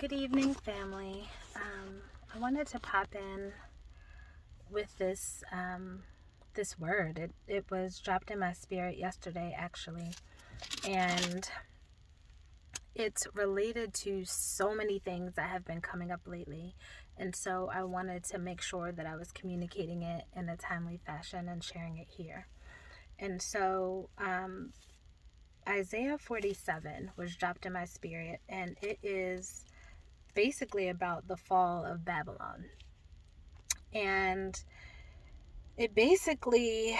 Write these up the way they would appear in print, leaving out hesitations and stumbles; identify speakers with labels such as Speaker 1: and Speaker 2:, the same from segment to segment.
Speaker 1: Good evening, family. I wanted to pop in with this word. It was dropped in my spirit yesterday, actually, and it's related to so many things that have been coming up lately. And so I wanted to make sure that I was communicating it in a timely fashion and sharing it here. And so Isaiah 47 was dropped in my spirit, and it is basically about the fall of Babylon. And it basically,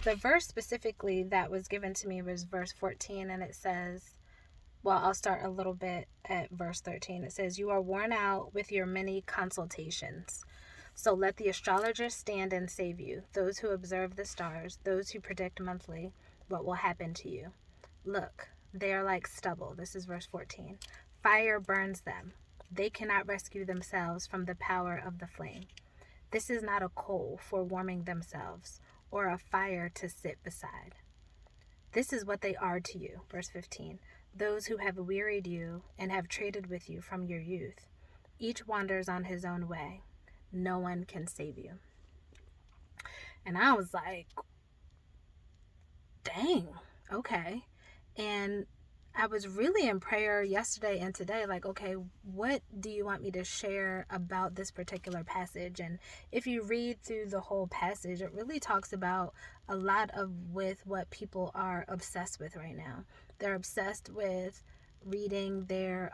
Speaker 1: the verse specifically that was given to me was verse 14, and it says, well, I'll start a little bit at verse 13. It says, "You are worn out with your many consultations. So let the astrologers stand and save you, those who observe the stars, those who predict monthly what will happen to you. Look, they are like stubble." This is verse 14. "Fire burns them. They cannot rescue themselves from the power of the flame. This is not a coal for warming themselves, or a fire to sit beside. This is what they are to you." Verse 15. "Those who have wearied you and have traded with you from your youth. Each wanders on his own way. No one can save you." And I was like, dang, okay. And I was really in prayer yesterday and today, like, okay, what do you want me to share about this particular passage? And if you read through the whole passage, it really talks about a lot of with what people are obsessed with right now. They're obsessed with reading their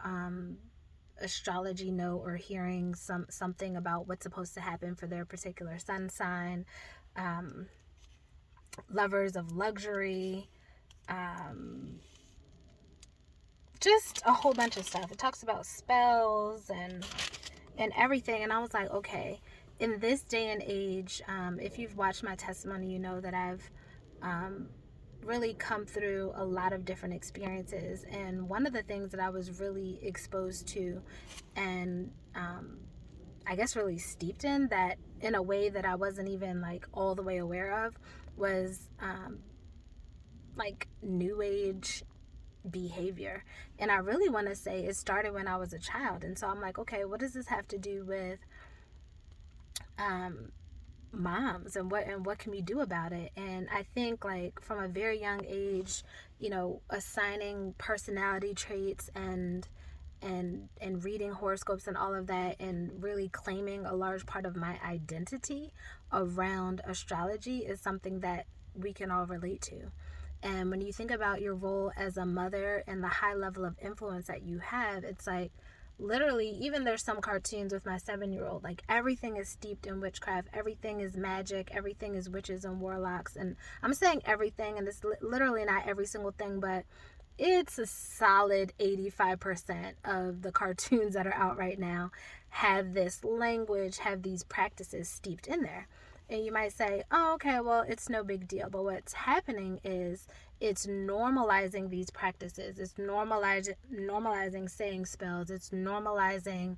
Speaker 1: astrology note or hearing something about what's supposed to happen for their particular sun sign. Lovers of luxury, just a whole bunch of stuff. It talks about spells and everything. And I was like, okay, in this day and age, if you've watched my testimony, you know that I've really come through a lot of different experiences. And one of the things that I was really exposed to and I guess really steeped in, that in a way that I wasn't even like all the way aware of, was like new age behavior. And I really want to say it started when I was a child. And so I'm like, okay, what does this have to do with moms, and what can we do about it? And I think, like, from a very young age, assigning personality traits and reading horoscopes and all of that, and really claiming a large part of my identity around astrology is something that we can all relate to. And when you think about your role as a mother and the high level of influence that you have, it's like, literally, even there's some cartoons with my 7-year-old, like, everything is steeped in witchcraft, everything is magic, everything is witches and warlocks. And I'm saying everything, and it's literally not every single thing, but it's a solid 85% of the cartoons that are out right now have this language, have these practices steeped in there. And you might say, oh, okay, well, it's no big deal. But what's happening is it's normalizing these practices. It's normalizing saying spells. It's normalizing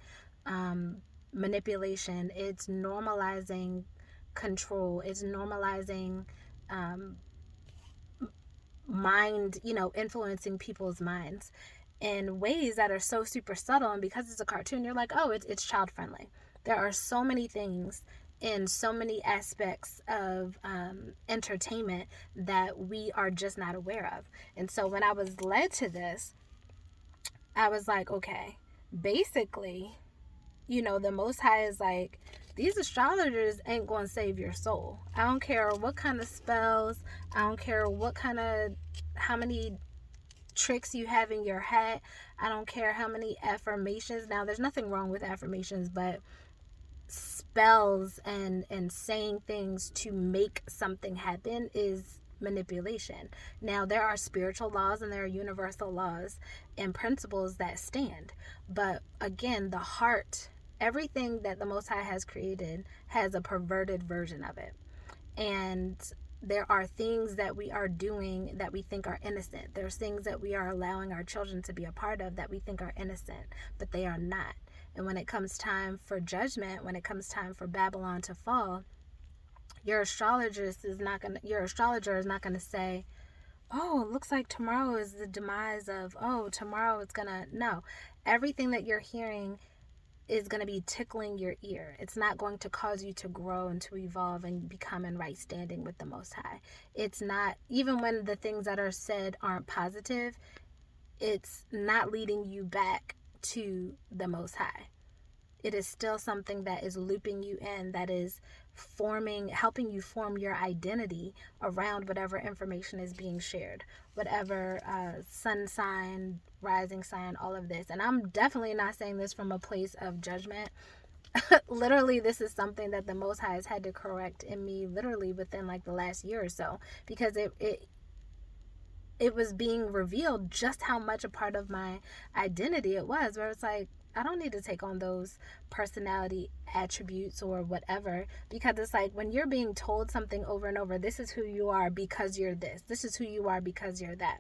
Speaker 1: manipulation. It's normalizing control. It's normalizing mind, influencing people's minds in ways that are so super subtle. And because it's a cartoon, you're like, oh, it's child friendly. There are so many things in so many aspects of entertainment that we are just not aware of. And so when I was led to this, I was like, okay, basically, the Most High is like, these astrologers ain't going to save your soul. I don't care what kind of spells, I don't care how many tricks you have in your hat, I don't care how many affirmations. Now, there's nothing wrong with affirmations, but spells and saying things to make something happen is manipulation. Now, there are spiritual laws and there are universal laws and principles that stand. But again, the heart, everything that the Most High has created has a perverted version of it. And there are things that we are doing that we think are innocent. There's things that we are allowing our children to be a part of that we think are innocent, but they are not. And when it comes time for judgment, when it comes time for Babylon to fall, your astrologer is not gonna say, oh, it looks like tomorrow is the demise of, oh, tomorrow it's gonna, no. everything that you're hearing is going to be tickling your ear. It's not going to cause you to grow and to evolve and become in right standing with the Most High. It's not, even when the things that are said aren't positive, it's not leading you back to the Most High. It is still something that is looping you in, that is helping you form your identity around whatever information is being shared, whatever sun sign, rising sign, all of this. And I'm definitely not saying this from a place of judgment. Literally, this is something that the Most High has had to correct in me literally within like the last year or so, because it was being revealed just how much a part of my identity it was, where it's like, I don't need to take on those personality attributes or whatever, because it's like when you're being told something over and over, this is who you are because you're this is who you are because you're that.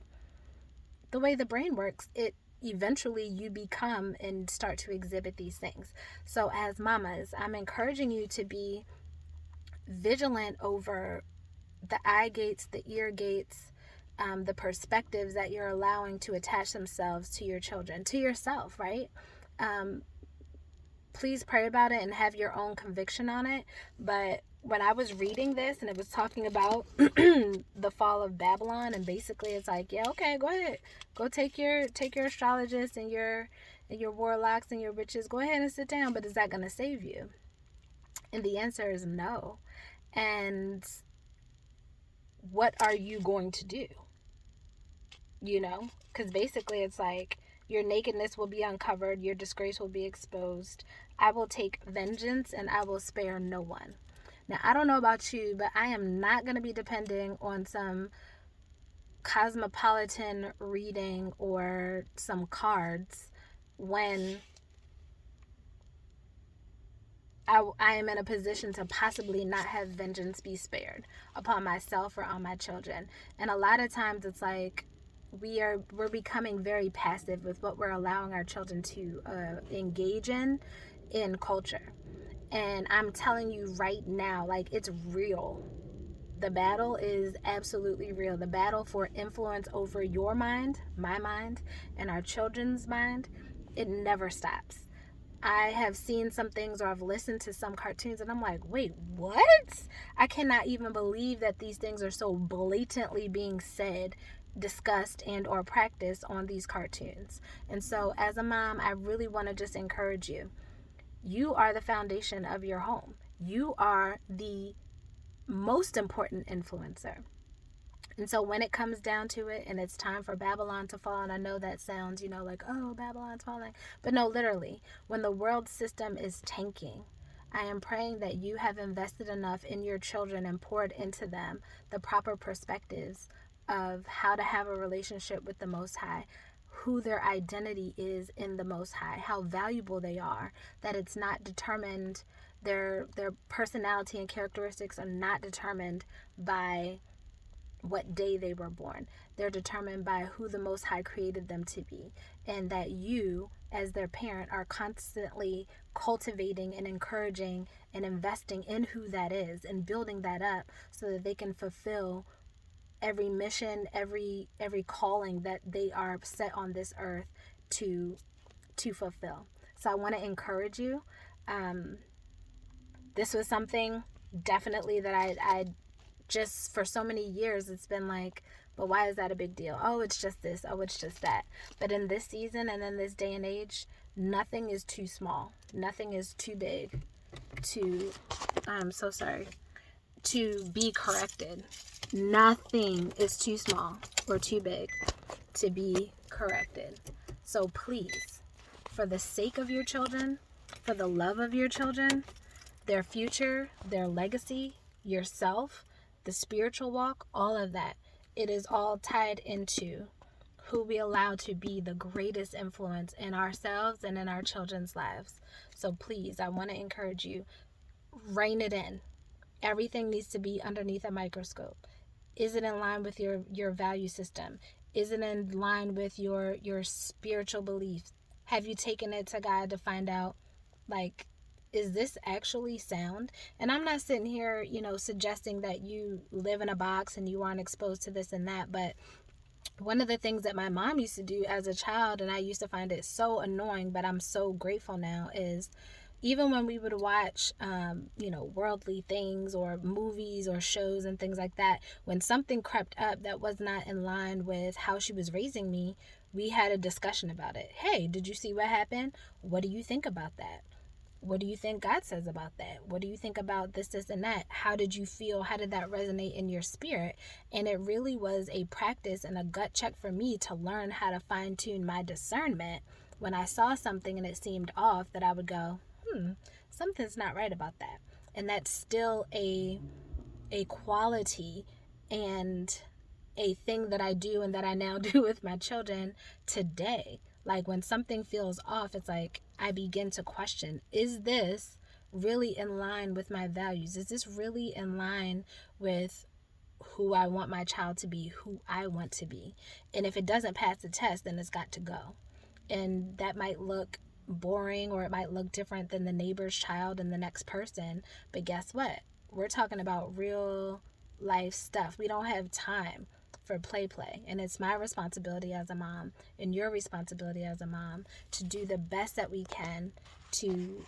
Speaker 1: The way the brain works, it eventually you become and start to exhibit these things. So as mamas, I'm encouraging you to be vigilant over the eye gates, the ear gates, the perspectives that you're allowing to attach themselves to your children, to yourself, right? Please pray about it and have your own conviction on it. But when I was reading this and it was talking about the fall of Babylon, and basically it's like, yeah, okay, go ahead, go take your astrologists and your warlocks and your witches, go ahead and sit down, but is that going to save you? And the answer is no. And what are you going to do? You know, because basically it's like, your nakedness will be uncovered, your disgrace will be exposed. I will take vengeance and I will spare no one. Now, I don't know about you, but I am not going to be depending on some cosmopolitan reading or some cards when I am in a position to possibly not have vengeance be spared upon myself or on my children. And a lot of times it's like, we're becoming very passive with what we're allowing our children to engage in culture. And I'm telling you right now, like, it's real. The battle is absolutely real. The battle for influence over your mind, my mind, and our children's mind, it never stops. I have seen some things, or I've listened to some cartoons, and I'm like, wait, what? I cannot even believe that these things are so blatantly being said, discussed, and or practiced on these cartoons. And so as a mom, I really want to just encourage you. You are the foundation of your home. You are the most important influencer. And so when it comes down to it and it's time for Babylon to fall, and I know that sounds, like, oh, Babylon's falling. But no, literally, when the world system is tanking, I am praying that you have invested enough in your children and poured into them the proper perspectives of how to have a relationship with the Most High, who their identity is in the Most High, how valuable they are, that it's not determined, their personality and characteristics are not determined by what day they were born. They're determined by who the Most High created them to be, and that you, as their parent, are constantly cultivating and encouraging and investing in who that is and building that up so that they can fulfill every mission, every calling that they are set on this earth to fulfill. So I want to encourage you. This was something definitely that I just, for so many years, it's been like, but why is that a big deal? Oh, it's just this. Oh, it's just that. But in this season and in this day and age, nothing is too small. Nothing is too big to be corrected. Nothing is too small or too big to be corrected. So please, for the sake of your children, for the love of your children, their future, their legacy, yourself, the spiritual walk, all of that, it is all tied into who we allow to be the greatest influence in ourselves and in our children's lives. So please, I want to encourage you, rein it in. Everything needs to be underneath a microscope. Is it in line with your value system? Is it in line with your spiritual beliefs? Have you taken it to God to find out, like, is this actually sound? And I'm not sitting here, suggesting that you live in a box and you aren't exposed to this and that, but one of the things that my mom used to do as a child, and I used to find it so annoying, but I'm so grateful now, is even when we would watch, worldly things or movies or shows and things like that, when something crept up that was not in line with how she was raising me, we had a discussion about it. Hey, did you see what happened? What do you think about that? What do you think God says about that? What do you think about this, and that? How did you feel? How did that resonate in your spirit? And it really was a practice and a gut check for me to learn how to fine tune my discernment when I saw something and it seemed off, that I would go, something's not right about that. And that's still a quality and a thing that I do and that I now do with my children today. Like when something feels off, it's like I begin to question, is this really in line with my values? Is this really in line with who I want my child to be, who I want to be? And if it doesn't pass the test, then it's got to go. And that might look boring, or it might look different than the neighbor's child and the next person. But guess what? We're talking about real life stuff. We don't have time for play. And it's my responsibility as a mom and your responsibility as a mom to do the best that we can to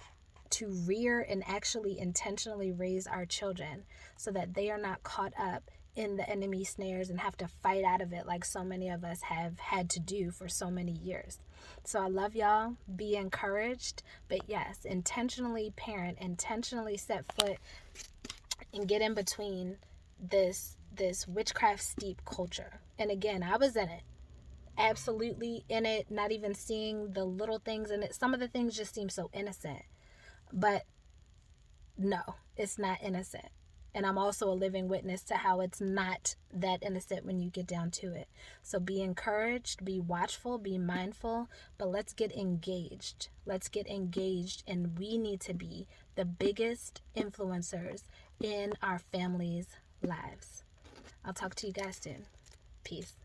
Speaker 1: rear and actually intentionally raise our children so that they are not caught up in the enemy snares and have to fight out of it like so many of us have had to do for so many years. So I love y'all. Be encouraged. But yes, intentionally parent, intentionally set foot and get in between this witchcraft steep culture. And again, I was in it. Absolutely in it, not even seeing the little things in it. Some of the things just seem so innocent. But no, it's not innocent. And I'm also a living witness to how it's not that innocent when you get down to it. So be encouraged, be watchful, be mindful, but let's get engaged. Let's get engaged, and we need to be the biggest influencers in our families' lives. I'll talk to you guys soon. Peace.